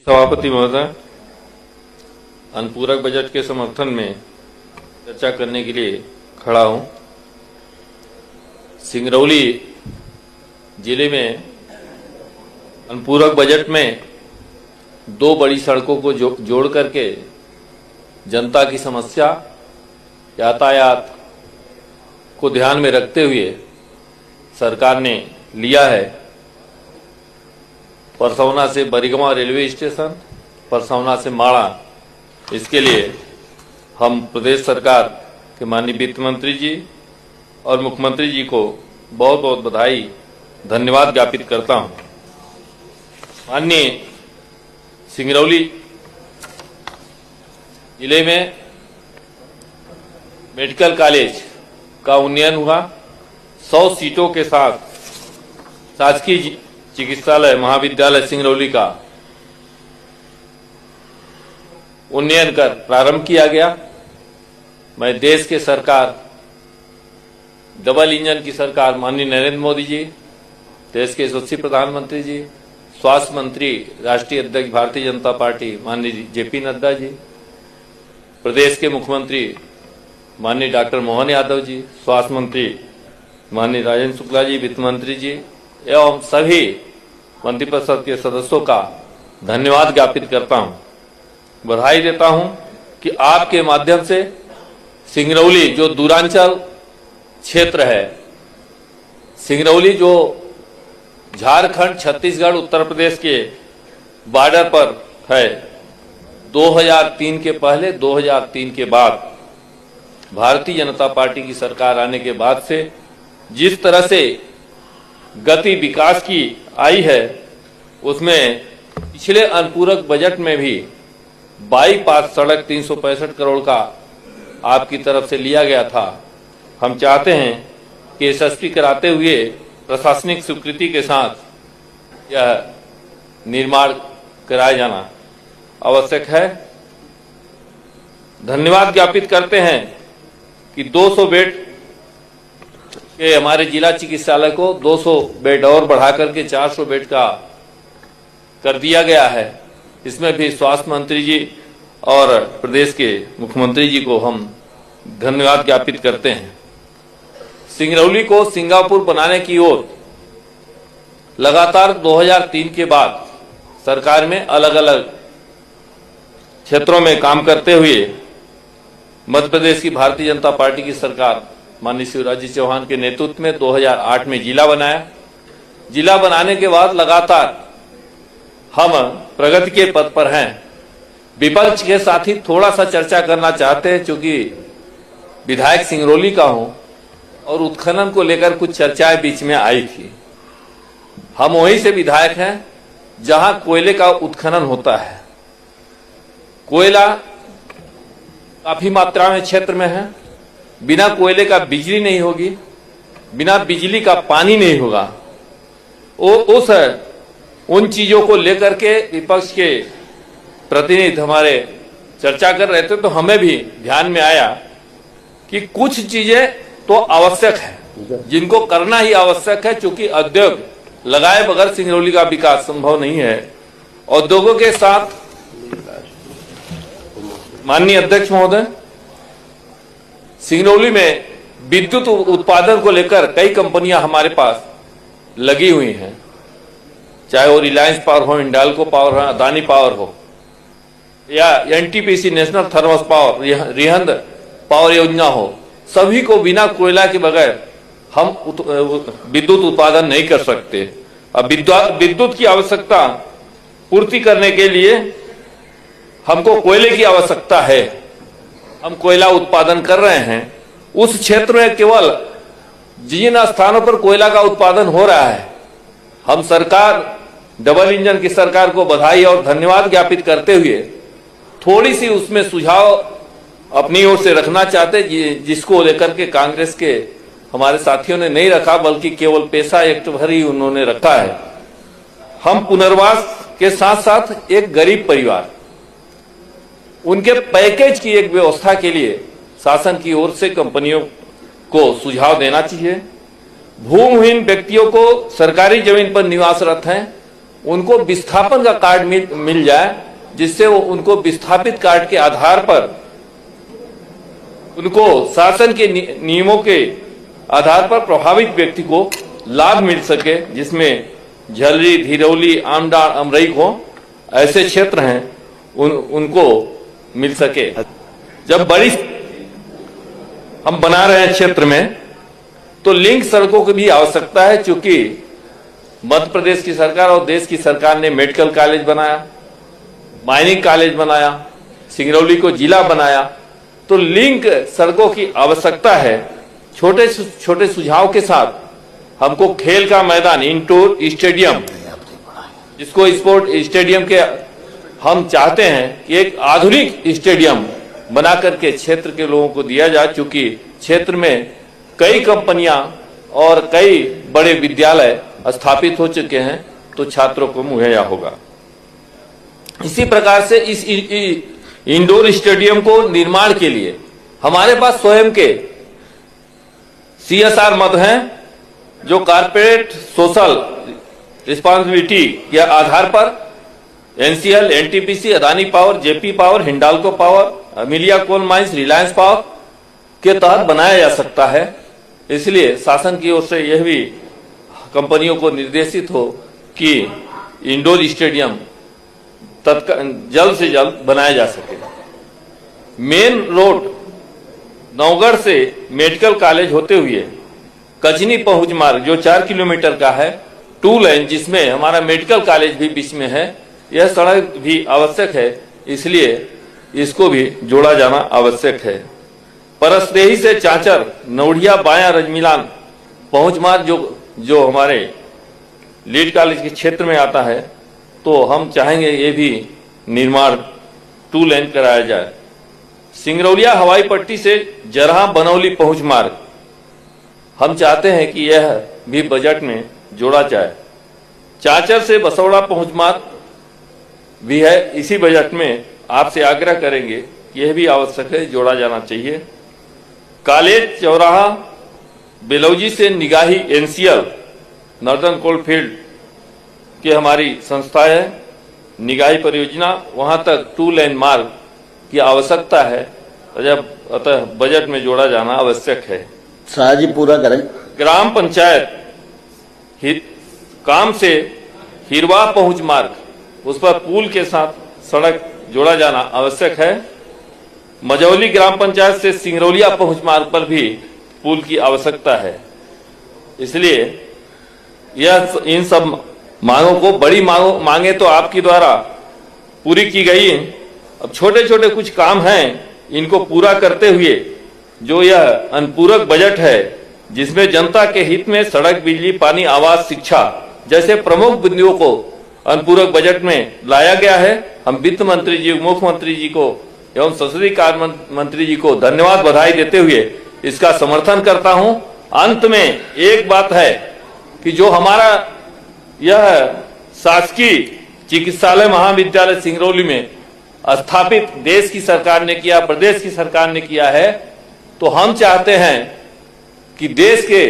सभापति महोदय, अनुपूरक बजट के समर्थन में चर्चा करने के लिए खड़ा हूं। सिंगरौली जिले में अनुपूरक बजट में दो बड़ी सड़कों को जोड़ करके जनता की समस्या यातायात को ध्यान में रखते हुए सरकार ने लिया है। परसौना से बरिगवा रेलवे स्टेशन, परसौना से माड़ा, इसके लिए हम प्रदेश सरकार के माननीय वित्त मंत्री जी और मुख्यमंत्री जी को बहुत बहुत बधाई धन्यवाद ज्ञापित करता हूं। माननीय सिंगरौली जिले में मेडिकल कॉलेज का उन्नयन हुआ। 100 सीटों के साथ शासकीय चिकित्सालय महाविद्यालय सिंगरौली का उन्नयन कर प्रारंभ किया गया। मैं देश के सरकार, डबल इंजन की सरकार माननीय नरेंद्र मोदी जी, देश के यशस्वी प्रधानमंत्री जी, स्वास्थ्य मंत्री राष्ट्रीय अध्यक्ष भारतीय जनता पार्टी माननीय जेपी नड्डा जी, प्रदेश के मुख्यमंत्री माननीय डॉक्टर मोहन यादव जी, स्वास्थ्य मंत्री माननीय राजेंद्र शुक्ला जी, वित्त मंत्री जी एवं सभी मंत्रिपरिषद के सदस्यों का धन्यवाद ज्ञापित करता हूं। बधाई देता हूं कि आपके माध्यम से सिंगरौली जो दूरांचल क्षेत्र है, सिंगरौली जो झारखंड, छत्तीसगढ़, उत्तर प्रदेश के बॉर्डर पर है, 2003 के पहले 2003 के बाद भारतीय जनता पार्टी की सरकार आने के बाद से जिस तरह से गति विकास की आई है, उसमें पिछले अनुपूरक बजट में भी बाईपास सड़क 365 करोड़ का आपकी तरफ से लिया गया था। हम चाहते हैं कि यशस्वी कराते हुए प्रशासनिक स्वीकृति के साथ यह निर्माण कराया जाना आवश्यक है। धन्यवाद ज्ञापित करते हैं कि 200 बेड के हमारे जिला चिकित्सालय को 200 बेड और बढ़ा करके 400 बेड का कर दिया गया है। इसमें भी स्वास्थ्य मंत्री जी और प्रदेश के मुख्यमंत्री जी को हम धन्यवाद ज्ञापित करते हैं। सिंगरौली को सिंगापुर बनाने की ओर लगातार 2003 के बाद सरकार में अलग अलग क्षेत्रों में काम करते हुए मध्य प्रदेश की भारतीय जनता पार्टी की सरकार माननीय शिवराज जी चौहान के नेतृत्व में 2008 में जिला बनाया। जिला बनाने के बाद लगातार हम प्रगति के पथ पर हैं। विपक्ष के साथ ही थोड़ा सा चर्चा करना चाहते हैं, चूंकि विधायक सिंगरौली का हूं और उत्खनन को लेकर कुछ चर्चाएं बीच में आई थी। हम वहीं से विधायक हैं जहां कोयले का उत्खनन होता है। कोयला काफी मात्रा में क्षेत्र में है। बिना कोयले का बिजली नहीं होगी, बिना बिजली का पानी नहीं होगा। उन चीजों को लेकर के विपक्ष के प्रतिनिधि हमारे चर्चा कर रहे थे, तो हमें भी ध्यान में आया कि कुछ चीजें तो आवश्यक है, जिनको करना ही आवश्यक है, क्योंकि उद्योग लगाए बगैर सिंगरौली का विकास संभव नहीं है। उद्योगों के साथ माननीय अध्यक्ष महोदय, सिंगरौली में विद्युत उत्पादन को लेकर कई कंपनियां हमारे पास लगी हुई हैं, चाहे वो रिलायंस पावर हो, इंडाल्को पावर हो, अदानी पावर हो या NTPC national thermal power, Rihand power योजना हो। सभी को बिना कोयला के बगैर हम विद्युत उत्पादन नहीं कर सकते। अब विद्युत की आवश्यकता पूर्ति करने के लिए हमको कोयले की आवश्यकता है। हम कोयला उत्पादन कर रहे हैं। उस क्षेत्र में केवल जिन स्थानों पर कोयला का उत्पादन हो रहा है, हम सरकार, डबल इंजन की सरकार को बधाई और धन्यवाद ज्ञापित करते हुए थोड़ी सी उसमें सुझाव अपनी ओर से रखना चाहते, जिसको लेकर के कांग्रेस के हमारे साथियों ने नहीं रखा, बल्कि केवल पैसा एक्ट भर ही उन्होंने रखा है। हम पुनर्वास के साथ साथ एक गरीब परिवार, उनके पैकेज की एक व्यवस्था के लिए शासन की ओर से कंपनियों को सुझाव देना चाहिए। भूमिहीन व्यक्तियों को सरकारी जमीन पर निवासरत हैं उनको विस्थापन का कार्ड मिल जाए, जिससे वो उनको विस्थापित कार्ड के आधार पर उनको शासन के नियमों के आधार पर प्रभावित व्यक्ति को लाभ मिल सके, जिसमें झलरी, धिरौली, आमडार, अमरई को ऐसे क्षेत्र हैं उनको मिल सके। जब बड़ी हम बना रहे हैं क्षेत्र में, तो लिंक सड़कों की भी आवश्यकता है, क्योंकि मध्य प्रदेश की सरकार और देश की सरकार ने मेडिकल कॉलेज बनाया, माइनिंग कॉलेज बनाया, सिंगरौली को जिला बनाया, तो लिंक सड़कों की आवश्यकता है। छोटे छोटे सुझाव के साथ हमको खेल का मैदान, इंडोर स्टेडियम, जिसको स्पोर्ट स्टेडियम के हम चाहते हैं कि एक आधुनिक स्टेडियम बना करके क्षेत्र के लोगों को दिया जाए, क्योंकि क्षेत्र में कई कंपनियां और कई बड़े विद्यालय स्थापित हो चुके हैं, तो छात्रों को मुहैया होगा। इसी प्रकार से इस इंडोर स्टेडियम को निर्माण के लिए हमारे पास स्वयं के CSR मद हैं, जो कॉर्पोरेट सोशल रिस्पांसिबिलिटी के आधार पर NCL, NTPC, Adani power, JP power, Hindalco power, Amelia coal mines, Reliance power के तहत बनाया जा सकता है। इसलिए शासन की ओर से यह भी कंपनियों को निर्देशित हो कि इंडोर स्टेडियम जल्द से जल्द बनाया जा सके। मेन रोड नौगढ़ से मेडिकल कॉलेज होते हुए कचनी पहुंच मार्ग, जो 4 किलोमीटर का है, 2 लेन, जिसमें हमारा मेडिकल कॉलेज भी बीच में है, यह सड़क भी आवश्यक है, इसलिए इसको भी जोड़ा जाना आवश्यक है। परसदेही से चाचर, नौड़िया, बाया, रजमिलान पहुंच मार्ग जो हमारे लीड कॉलेज के क्षेत्र में आता है, तो हम चाहेंगे ये भी निर्माण 2 लेन कराया जाए। सिंगरौलिया हवाई पट्टी से जरहा, बनौली पहुंच मार्ग हम चाहते हैं कि यह भी बजट में जोड़ा जाए। चाचर से बसौड़ा पहुंच मार्ग भी है, इसी बजट में आपसे आग्रह करेंगे कि यह भी आवश्यक है, जोड़ा जाना चाहिए। कॉलेज चौराहा बेलौजी से निगाही NCL, नॉर्दर्न कोलफील्ड की हमारी संस्था है, निगाही परियोजना, वहां तक 2 लेन मार्ग की आवश्यकता है, अतः बजट में जोड़ा जाना आवश्यक है। जी पूरा करें। ग्राम पंचायत काम से हिरवा पहुंच मार्ग, उस पर पुल के साथ सड़क जोड़ा जाना आवश्यक है। मझौली ग्राम पंचायत से सिंगरौलिया पहुंच मार्ग पर भी पुल की आवश्यकता है। इसलिए यह इन सब मांगों को, बड़ी मांगे तो आपकी द्वारा पूरी की गई, अब छोटे छोटे कुछ काम हैं, इनको पूरा करते हुए जो यह अनुपूरक बजट है, जिसमें जनता के हित में सड़क, बिजली, पानी, आवास, शिक्षा जैसे प्रमुख बिंदुओं को अनुपूरक बजट में लाया गया है, हम वित्त मंत्री जी, मुख्यमंत्री जी को एवं संसदीय कार्य मंत्री जी को धन्यवाद, बधाई देते हुए इसका समर्थन करता हूं। अंत में एक बात है कि जो हमारा यह शासकीय चिकित्सालय महाविद्यालय सिंगरौली में स्थापित देश की सरकार ने किया, प्रदेश की सरकार ने किया है, तो हम चाहते हैं कि देश के